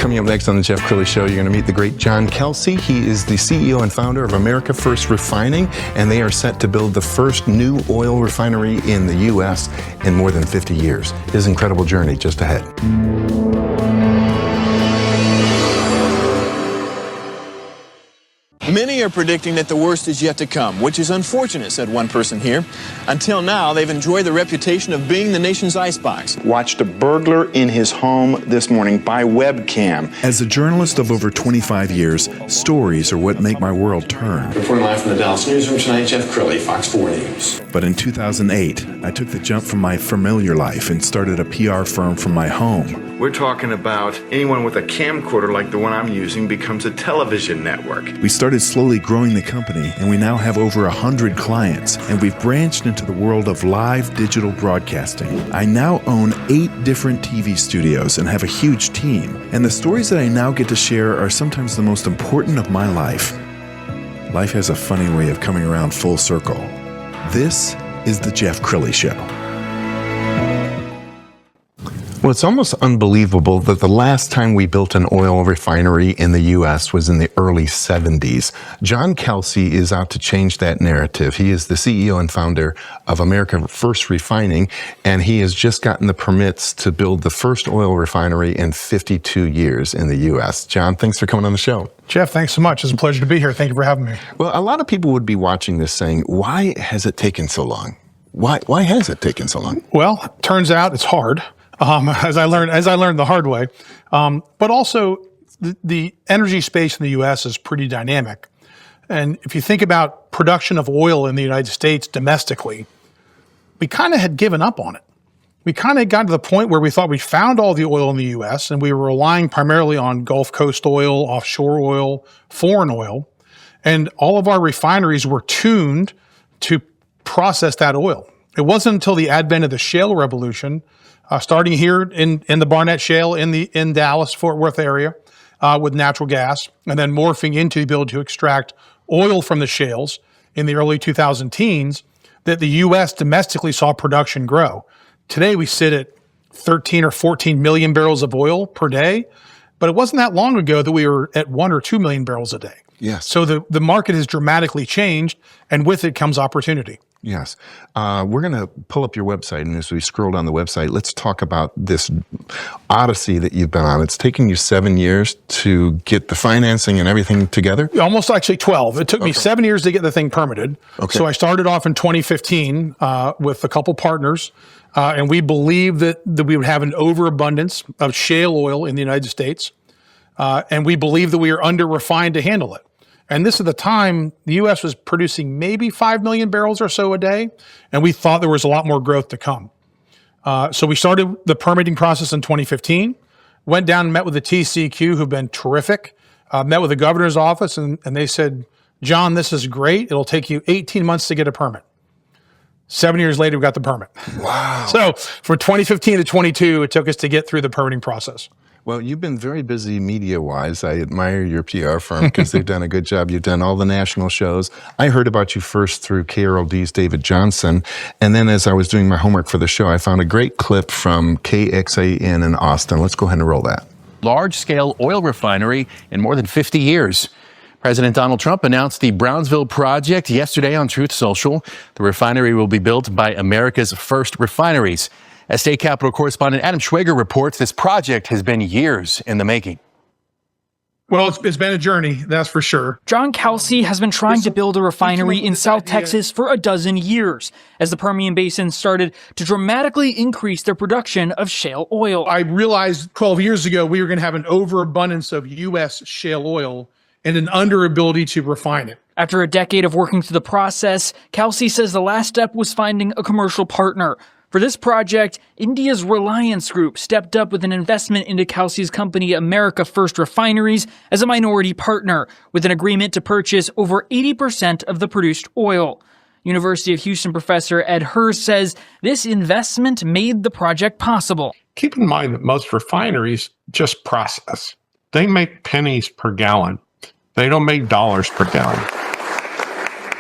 Coming up next on the Jeff Crilley Show, you're going to meet the great John Calce. He is the CEO and founder of America First Refining, and they are set to build the first new oil refinery in the U.S. in more than 50 years. His incredible journey just ahead. Many are predicting that the worst is yet to come, which is unfortunate, said one person here. Until now, they've enjoyed the reputation of being the nation's icebox. Watched a burglar in his home this morning by webcam. As a journalist of over 25 years, stories are what make my world turn. Reporting live from the Dallas newsroom tonight, Jeff Crilley, Fox 4 News. But in 2008, I took the jump from my familiar life and started a PR firm from my home. We're talking about anyone with a camcorder like the one I'm using becomes a television network. We started slowly growing the company, and we now have over 100 clients, and we've branched into the world of live digital broadcasting. I now own 8 different TV studios and have a huge team, and the stories that I now get to share are sometimes the most important of my life. Life has a funny way of coming around full circle. This is the Jeff Crilley Show. Well, it's almost unbelievable that the last time we built an oil refinery in the U.S. was in the early 70s. John Calce is out to change that narrative. He is the CEO and founder of America First Refining, and he has just gotten the permits to build the first oil refinery in 52 years in the U.S. John, thanks for coming on the show. Jeff, thanks so much. It's a pleasure to be here. Thank you for having me. Well, a lot of people would be watching this saying, why has it taken so long? Why has it taken so long? Well, turns out it's hard. As I learned the hard way, but also the energy space in the U.S. is pretty dynamic. And if you think about production of oil in the United States domestically, we kind of had given up on it. We kind of got to the point where we thought we found all the oil in the U.S. and we were relying primarily on Gulf Coast oil, offshore oil, foreign oil, and all of our refineries were tuned to process that oil. It wasn't until the advent of the shale revolution, starting here in the Barnett Shale in Dallas, Fort Worth area with natural gas, and then morphing into the ability to extract oil from the shales in the early 2010s, that the U.S. domestically saw production grow. Today we sit at 13 or 14 million barrels of oil per day, but it wasn't that long ago that we were at 1 or 2 million barrels a day. Yes. So the market has dramatically changed, and with it comes opportunity. Yes. We're going to pull up your website, and as we scroll down the website, let's talk about this odyssey that you've been on. It's taken you 7 years to get the financing and everything together? Almost actually 12. It took me 7 years to get the thing permitted. Okay. So I started off in 2015 with a couple partners, and we believed that we would have an overabundance of shale oil in the United States, and we believed that we were under-refined to handle it. And this is the time the U.S. was producing maybe 5 million barrels or so a day, and we thought there was a lot more growth to come. So we started the permitting process in 2015, went down and met with the TCEQ, who've been terrific, met with the governor's office, and they said, John, this is great. It'll take you 18 months to get a permit. 7 years later, we got the permit. Wow. So from 2015 to 22, it took us to get through the permitting process. Well, you've been very busy media-wise. I admire your PR firm because they've done a good job. You've done all the national shows. I heard about you first through KRLD's David Johnson, and then as I was doing my homework for the show, I found a great clip from KXAN in Austin. Let's go ahead and roll that. Large-scale oil refinery in more than 50 years. President Donald Trump announced the Brownsville project yesterday on Truth Social. The refinery will be built by America's First Refineries. As State Capitol correspondent Adam Schwager reports, this project has been years in the making. Well, it's been a journey, that's for sure. John Calce has been trying to build a refinery in South Texas for a dozen years, as the Permian Basin started to dramatically increase their production of shale oil. I realized 12 years ago we were going to have an overabundance of U.S. shale oil and an underability to refine it. After a decade of working through the process, Calce says the last step was finding a commercial partner. For this project, India's Reliance Group stepped up with an investment into Calce's company America First Refineries as a minority partner, with an agreement to purchase over 80% of the produced oil. University of Houston professor Ed Hurst says this investment made the project possible. Keep in mind that most refineries just process. They make pennies per gallon. They don't make dollars per gallon.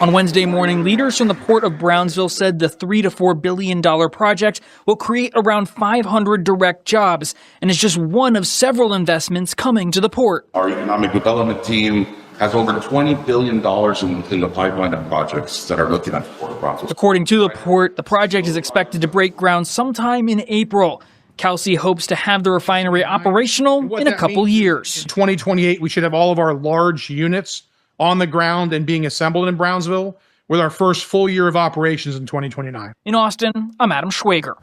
On Wednesday morning, leaders from the port of Brownsville said the $3 to $4 billion project will create around 500 direct jobs and is just one of several investments coming to the port. Our economic development team has over $20 billion in the pipeline of projects that are looking at the Port of Brownsville. According to the port, the project is expected to break ground sometime in April. Calce hopes to have the refinery operational in a couple years. In 2028, we should have all of our large units on the ground and being assembled in Brownsville, with our first full year of operations in 2029. In Austin, I'm Adam Schwager.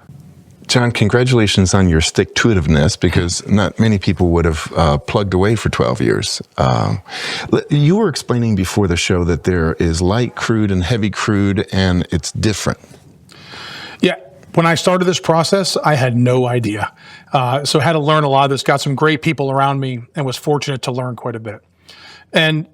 John, congratulations on your stick-to-itiveness, because not many people would have plugged away for 12 years. You were explaining before the show that there is light crude and heavy crude, and it's different. Yeah. When I started this process, I had no idea. So I had to learn a lot of this, got some great people around me, and was fortunate to learn quite a bit. And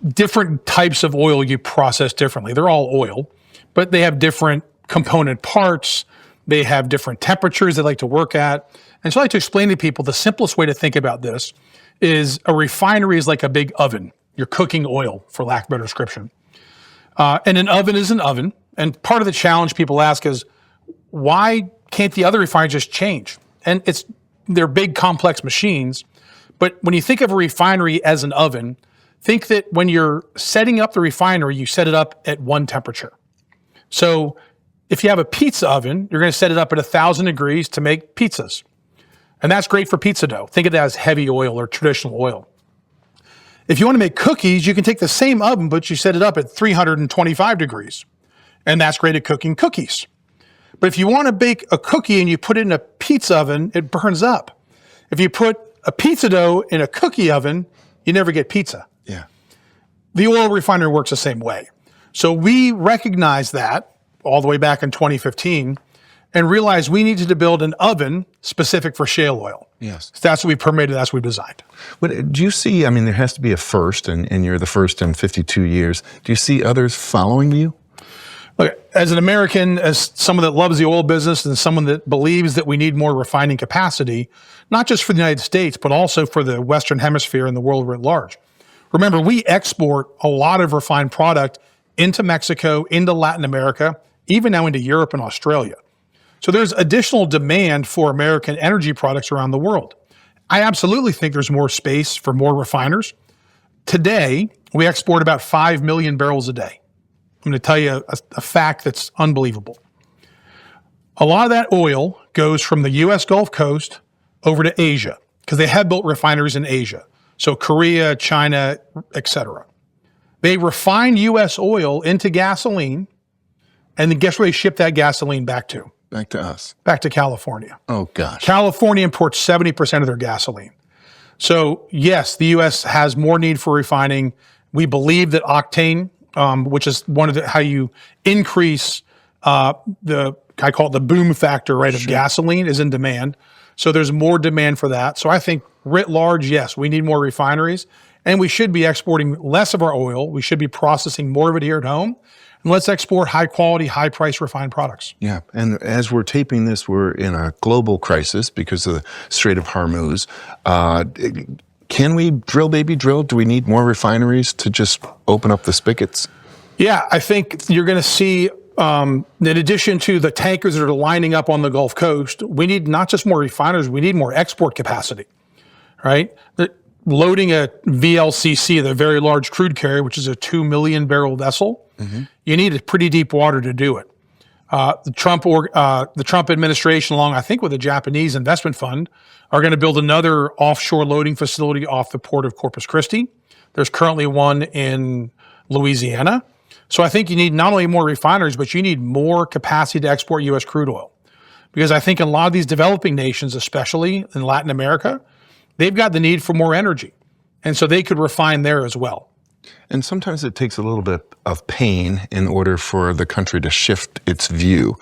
different types of oil you process differently. They're all oil, but they have different component parts. They have different temperatures they like to work at. And so I like to explain to people the simplest way to think about this is a refinery is like a big oven. You're cooking oil, for lack of a better description. And an oven is an oven. And part of the challenge people ask is, why can't the other refineries just change? And they're big, complex machines. But when you think of a refinery as an oven, think that when you're setting up the refinery, you set it up at one temperature. So if you have a pizza oven, you're going to set it up at 1,000 degrees to make pizzas. And that's great for pizza dough. Think of that as heavy oil or traditional oil. If you want to make cookies, you can take the same oven, but you set it up at 325 degrees. And that's great at cooking cookies. But if you want to bake a cookie and you put it in a pizza oven, it burns up. If you put a pizza dough in a cookie oven, you never get pizza. Yeah. The oil refinery works the same way. So we recognized that all the way back in 2015 and realized we needed to build an oven specific for shale oil. Yes. So that's what we permitted, that's what we designed. But do you see, I mean, there has to be a first, and you're the first in 52 years. Do you see others following you? Look, as an American, as someone that loves the oil business and someone that believes that we need more refining capacity, not just for the United States, but also for the Western Hemisphere and the world writ large. Remember, we export a lot of refined product into Mexico, into Latin America, even now into Europe and Australia. So there's additional demand for American energy products around the world. I absolutely think there's more space for more refiners. Today, we export about 5 million barrels a day. I'm going to tell you a fact that's unbelievable. A lot of that oil goes from the U.S. Gulf Coast over to Asia, because they have built refineries in Asia. So Korea, China, etc. They refine U.S. oil into gasoline, and then guess where they ship that gasoline back to? Back to us. Back to California. Oh, gosh. California imports 70% of their gasoline. So yes, the U.S. has more need for refining. We believe that octane, which is one of how you increase I call it the boom factor, right, of gasoline, is in demand. So there's more demand for that. So I think writ large, yes, we need more refineries, and we should be exporting less of our oil. We should be processing more of it here at home. And let's export high quality, high price refined products. Yeah, and as we're taping this, we're in a global crisis because of the Strait of Hormuz. Can we drill, baby, drill? Do we need more refineries to just open up the spigots? Yeah, I think you're going to see, in addition to the tankers that are lining up on the Gulf Coast, we need not just more refineries, we need more export capacity, right? Loading a VLCC, the very large crude carrier, which is a 2 million barrel vessel, you need a pretty deep water to do it. The Trump administration, along I think with the Japanese investment fund, are going to build another offshore loading facility off the port of Corpus Christi. There's currently one in Louisiana. So I think you need not only more refineries, but you need more capacity to export U.S. crude oil. Because I think in a lot of these developing nations, especially in Latin America, they've got the need for more energy. And so they could refine there as well. And sometimes it takes a little bit of pain in order for the country to shift its view.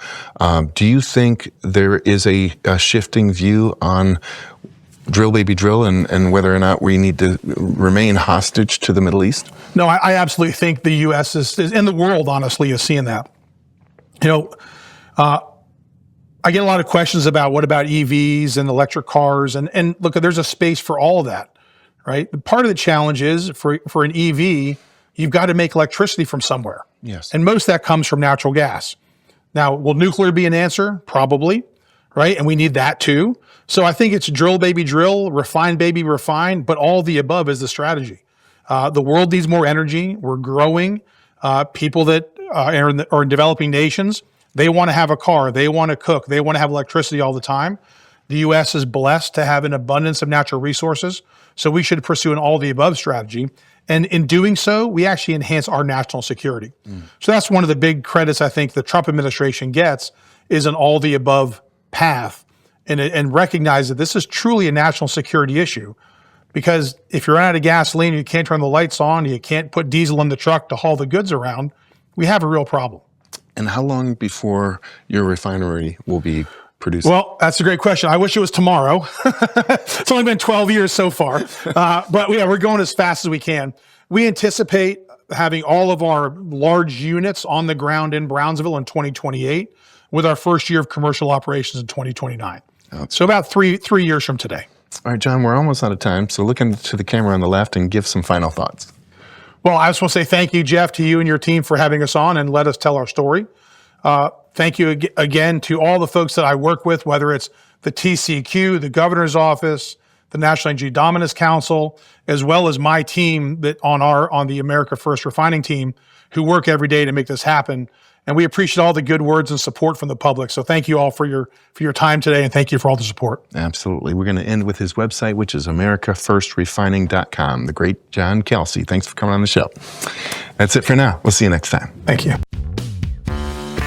Do you think there is a shifting view on drill, baby, drill, and whether or not we need to remain hostage to the Middle East? No, I absolutely think the U.S. is and the world, honestly, is seeing that. You know, I get a lot of questions about what about EVs and electric cars, and look, there's a space for all of that, right? Part of the challenge is for an EV, you've got to make electricity from somewhere. Yes. And most of that comes from natural gas. Now, will nuclear be an answer? Probably, right? And we need that too. So I think it's drill, baby, drill, refine, baby, refine, but all the above is the strategy. The world needs more energy. We're growing. People that are in developing nations, they want to have a car. They want to cook. They want to have electricity all the time. The U.S. is blessed to have an abundance of natural resources. So we should pursue an all the above strategy. And in doing so, we actually enhance our national security. So that's one of the big credits I think the Trump administration gets is an all the above path and recognize that this is truly a national security issue. Because if you're out of gasoline, you can't turn the lights on, you can't put diesel in the truck to haul the goods around, we have a real problem. And how long before your refinery will be producing? Well, that's a great question. I wish it was tomorrow. It's only been 12 years so far. But yeah, we're going as fast as we can. We anticipate having all of our large units on the ground in Brownsville in 2028, with our first year of commercial operations in 2029. So about three years from today. All right, John, we're almost out of time. So look into the camera on the left and give some final thoughts. Well, I just want to say thank you, Jeff, to you and your team for having us on and let us tell our story. Thank you again to all the folks that I work with, whether it's the TCQ, the governor's office, the National Energy Dominance Council, as well as my team that on the America First refining team who work every day to make this happen. And we appreciate all the good words and support from the public. So thank you all for your time today, and thank you for all the support. Absolutely. We're going to end with his website, which is americafirstrefining.com. The great John Calce. Thanks for coming on the show. That's it for now. We'll see you next time. Thank you.